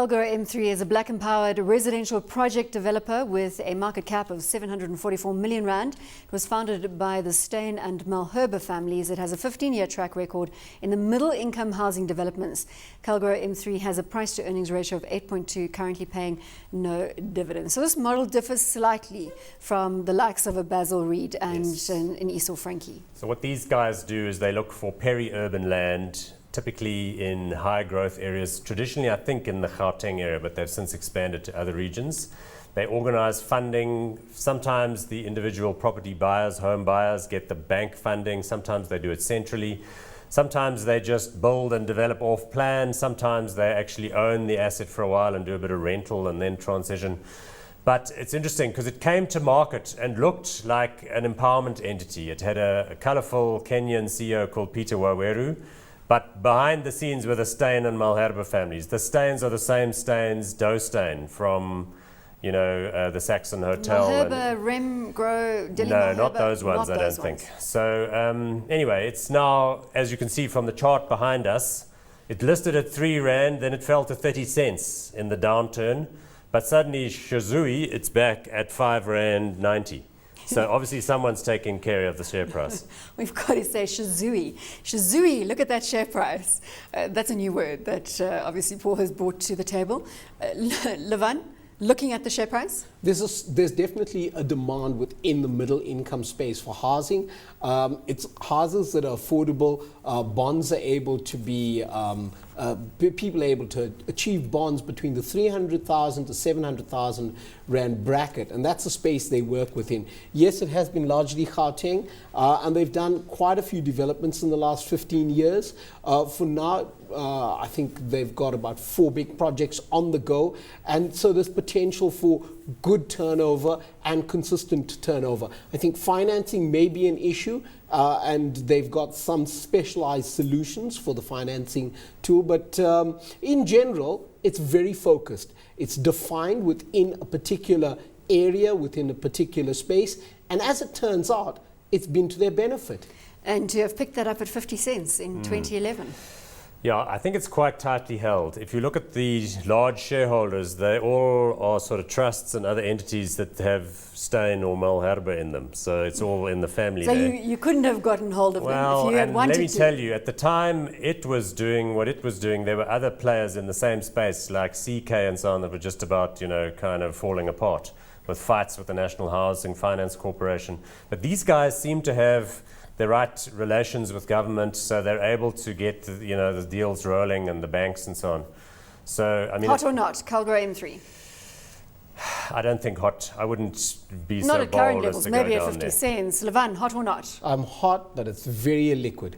Calgro M3 is a black-empowered residential project developer with a market cap of 744 million rand. It was founded by the Steyn and Malherbe families. It has a 15-year track record in the middle-income housing developments. Calgro M3 has a price-to-earnings ratio of 8.2, currently paying no dividends. So this model differs slightly from the likes of a Basil Reed and an Esau Frankie. So what these guys do is they look for peri-urban land, typically in high growth areas, traditionally I think in the Gauteng area, but they've since expanded to other regions. They organize funding. Sometimes the individual property buyers, home buyers, get the bank funding. Sometimes they do it centrally. Sometimes they just build and develop off plan. Sometimes they actually own the asset for a while and do a bit of rental and then transition. But it's interesting because it came to market and looked like an empowerment entity. It had a colorful Kenyan CEO called Peter Waweru. But behind the scenes were the Steyn and Malherbe families. The Steyns are the same Steyns, Doe Steyn from, the Saxon Hotel. Malherbe, Rem, Grow, Dilly No, Malherbe, not those ones, I don't think. So anyway, it's now, as you can see from the chart behind us, it listed at 3 Rand, then it fell to 30 cents in the downturn. But suddenly, Shazui, it's back at 5 Rand 90. So obviously someone's taking care of the share price. We've got to say Shazui. Shazui, look at that share price. That's a new word that obviously Paul has brought to the table. Levan, looking at the share price? There's definitely a demand within the middle income space for housing. It's houses that are affordable. Bonds are able to be, people are able to achieve bonds between the 300,000 to 700,000 Rand bracket, and that's the space they work within. Yes, it has been largely Gauteng, and they've done quite a few developments in the last 15 years. For now, I think they've got about 4 big projects on the go, and so there's potential for good turnover and consistent turnover. I think financing may be an issue, and they've got some specialized solutions for the financing tool, but in general, it's very focused. It's defined within a particular area, within a particular space, and as it turns out, it's been to their benefit. And to have picked that up at 50 cents in 2011. Yeah, I think it's quite tightly held. If you look at the large shareholders, they all are sort of trusts and other entities that have Steyn or Malherbe in them. So it's all in the family so there. You couldn't have gotten hold of them if you had wanted to. Let me tell you, at the time it was doing what it was doing, there were other players in the same space like CK and so on that were just about, kind of falling apart with fights with the National Housing Finance Corporation. But these guys seem to have the right relations with government, so they're able to get the deals rolling and the banks and so on. So I mean, hot or not, Calgro M3? I don't think hot. I wouldn't be not so at current bold levels, as to go maybe at down 50 there. cents. Levan, hot or not? I'm hot, but it's very liquid.